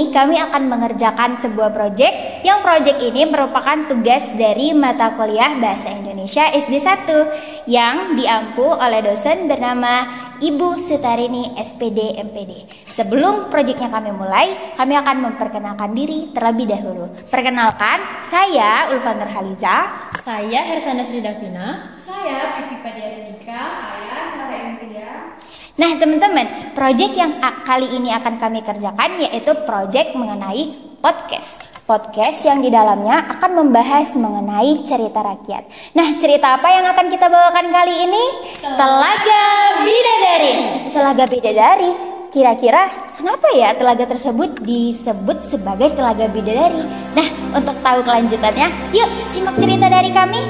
ini kami akan mengerjakan sebuah proyek yang proyek ini merupakan tugas dari mata kuliah Bahasa Indonesia SD 1 yang diampu oleh dosen bernama Ibu Sutarini SPD MPD. Sebelum proyeknya kami mulai, kami akan memperkenalkan diri terlebih dahulu. Perkenalkan, saya Ulfa Nurhaliza. Saya Hersana Sri Davina. Saya Pipi Padiarenika. Saya Sarah Indria. Nah teman-teman, proyek yang kali ini akan kami kerjakan yaitu proyek mengenai podcast. Podcast yang di dalamnya akan membahas mengenai cerita rakyat. Nah, cerita apa yang akan kita bawakan kali ini? Telaga Bidadari. Telaga Bidadari. Kira-kira kenapa ya telaga tersebut disebut sebagai Telaga Bidadari? Nah, untuk tahu kelanjutannya, yuk simak cerita dari kami.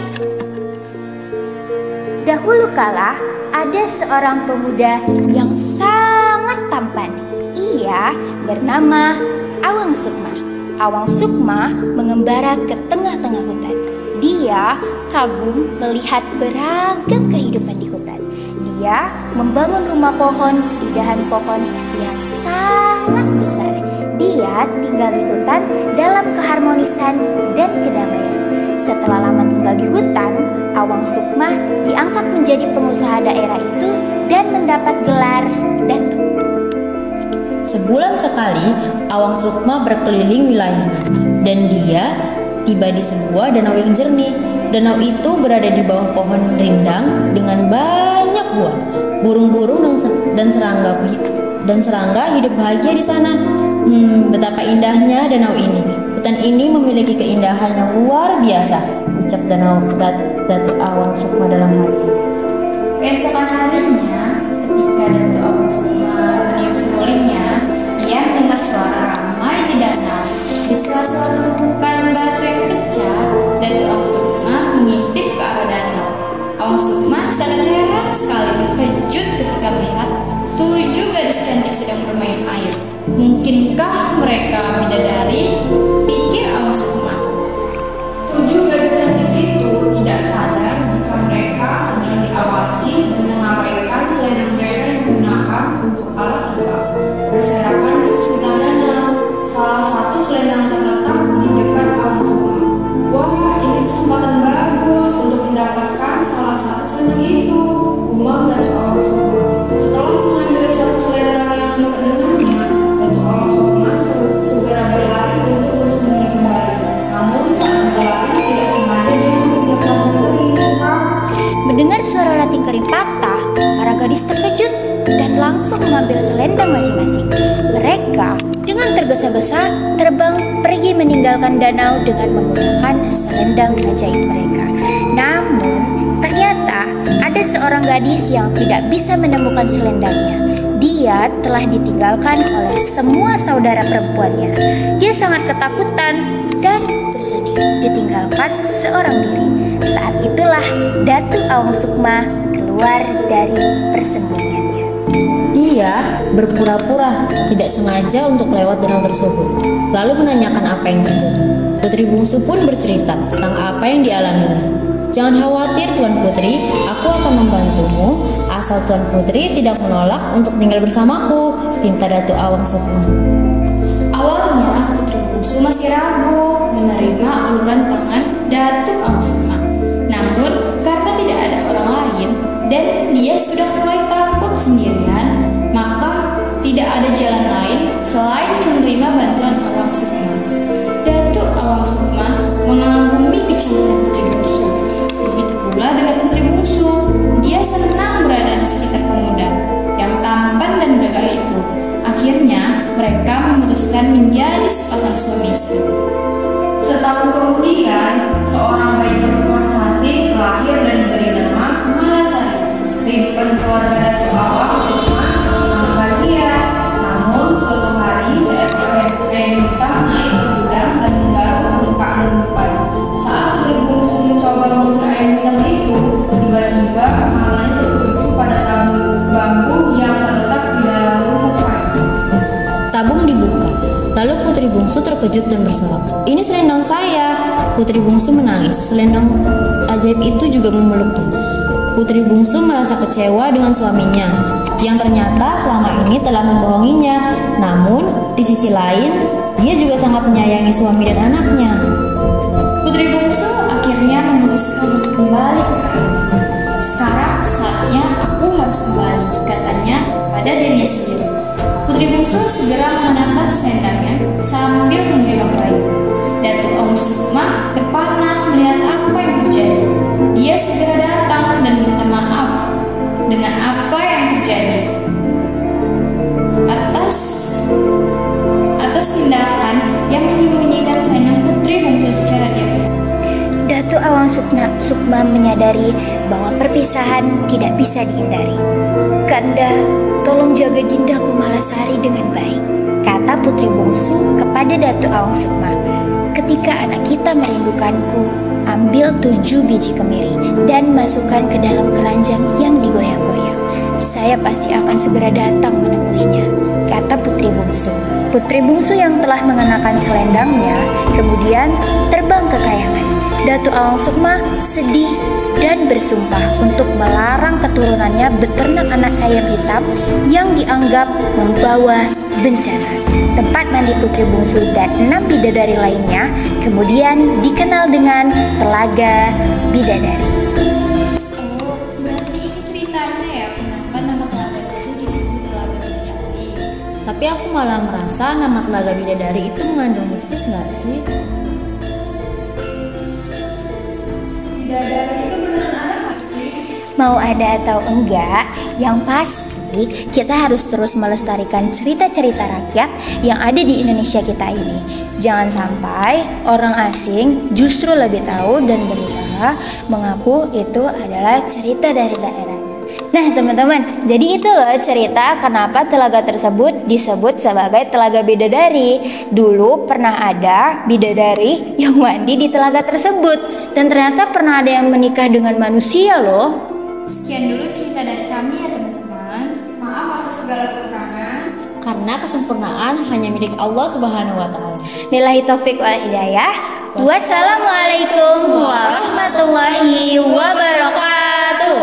Dahulu kala ada seorang pemuda yang sangat tampan. Ia bernama Awang Sukma. Awang Sukma mengembara ke tengah-tengah hutan. Dia kagum melihat beragam kehidupan di hutan. Dia membangun rumah pohon di dahan pohon yang sangat besar. Dia tinggal di hutan dalam keharmonisan dan kedamaian. Setelah lama tinggal di hutan, Awang Sukma diangkat menjadi pengusaha daerah itu dan mendapat gelar Datu. Sebulan sekali, Awang Sukma berkeliling wilayahnya dan dia tiba di sebuah danau yang jernih. Danau itu berada di bawah pohon rindang dengan banyak buah. Burung-burung dan serangga hidup bahagia di sana. Betapa indahnya danau ini. Hutan ini memiliki keindahan yang luar biasa, ucap Datu Awang Sukma dalam hati. Keesokan harinya, ketika Datu Awang Sukma meniup sulingnya, ia mendengar suara ramai di danau. Di sela-sela tumpukan batu yang pecah, Datu Awang Sukma mengintip ke arah danau. Awang Sukma sangat heran sekali terkejut ketika melihat 7 gadis cantik sedang bermain air. Mungkinkah mereka bidadari? Pikir Awang Sukma. 7 gadis cantik itu tidak sadar jika mereka sedang diawasi dan mengabaikan selendang mereka yang digunakan untuk alat tebak berserakan di sekitar danau. Salah satu selendang terletak di dekat Awang Sukma. Wah, ini kesempatan bagus untuk mendapatkan salah satu selendang itu, gumam Datu Awang Sukma. Setelah mengambil satu selendang yang dekat dengannya, Datu Awang Sukma segera berlari untuk bersembunyi kembali. Namun saat berlari tidak sengaja dia menginjak lampu kering. Mendengar suara ranting kering patah, para gadis terkejut dan langsung mengambil selendang masing-masing. Mereka dengan tergesa-gesa terbang pergi meninggalkan danau dengan menggunakan selendang ajaib mereka. Namun ternyata ada seorang gadis yang tidak bisa menemukan selendangnya. Dia telah ditinggalkan oleh semua saudara perempuannya. Dia sangat ketakutan dan bersedih ditinggalkan seorang diri. Saat itulah Datu Awang Sukma keluar dari persembunyiannya. Dia berpura-pura tidak sengaja untuk lewat danau tersebut, lalu menanyakan apa yang terjadi. Putri bungsu pun bercerita tentang apa yang dialaminya. Jangan khawatir Tuan Putri, aku akan membantumu asal Tuan Putri tidak menolak untuk tinggal bersamaku, pinta Datu Awang Sukma. Awalnya Putri Bungsu masih ragu menerima uluran tangan Datu Awang Sukma. Namun karena tidak ada orang lain dan dia sudah mulai takut sendirian, maka tidak ada jalan lain selain menerima bantuan Awang Sukma. Datu Awang Sukma mengagumi kecantikan Putri Bungsu. Begitu pula dengan Putri Bungsu. Dia senang berada di sekitar pemuda yang tampan dan gagah itu. Akhirnya mereka memutuskan menjadi sepasang suami istri. Setahun kemudian, seorang bayi perempuan cantik lahir dan diberi nama Malasari. Kehidupan keluarga Datu Awang Sukma sangat bahagia. Namun suatu hari seekor ayam hitam naik ke gudang dan menggaruk permukaan rumpukan. Saat Putri Bungsu mencoba mengusir ayam hitam itu, tiba-tiba matanya tertuju pada tabung bambu yang terletak di dalam rumpukan. Tabung dibuka, lalu Putri Bungsu terkejut dan bersorak, "Ini selendang saya!" Putri Bungsu menangis. Selendang ajaib itu juga memeluknya. Putri Bungsu merasa kecewa dengan suaminya yang ternyata selama ini telah membohonginya. Namun di sisi lain, Dia juga sangat menyayangi suami dan anaknya. Putri bungsu akhirnya memutuskan untuk kembali ke keraton. Sekarang saatnya aku harus kembali, katanya pada dirinya sendiri. Putri bungsu segera mengenakan selendangnya sambil menggendong bayi. Datuk Awang Sukma terpana melihat apa yang terjadi. Dia segera datang dan minta maaf dengan apa yang terjadi atas tindakan yang menyembunyikan selendang putri bungsu secara diam. Datuk Awang Sukma menyadari bahwa perpisahan tidak bisa dihindari. Kanda, tolong jaga Dinda Kumalasari dengan baik, kata putri bungsu kepada Datuk Awang Sukma. Ketika anak kita merindukanku, ambil 7 biji kemiri dan masukkan ke dalam keranjang yang digoyang-goyang. Saya pasti akan segera datang menemuinya, kata putri bungsu. Putri bungsu yang telah mengenakan selendangnya kemudian terbang ke kayangan. Datuk Awang Sukma sedih dan bersumpah untuk melarang keturunannya beternak anak ayam hitam yang dianggap membawa bencana. Tempat mandi putri bungsu dan 6 bidadari lainnya kemudian dikenal dengan Telaga Bidadari. Oh, berarti ini ceritanya ya, kenapa nama telaga itu disebut Telaga Bidadari. Tapi aku malah merasa nama Telaga Bidadari itu mengandung mistis nggak sih? Bidadari itu beneran ada nggak sih? Mau ada atau enggak, yang pasti kita harus terus melestarikan cerita-cerita rakyat yang ada di Indonesia kita ini. Jangan sampai orang asing justru lebih tahu dan berusaha mengaku itu adalah cerita dari daerahnya. Nah teman-teman, jadi itu loh cerita kenapa telaga tersebut disebut sebagai Telaga Bidadari. Dulu pernah ada bidadari yang mandi di telaga tersebut, dan ternyata pernah ada yang menikah dengan manusia loh. Sekian dulu cerita dari kami ya teman-teman. Maaf atas segala kekurangan. Karena kesempurnaan hanya milik Allah Subhanahu wa Ta'ala. Billahi taufik wal hidayah. Wassalamualaikum warahmatullahi wabarakatuh.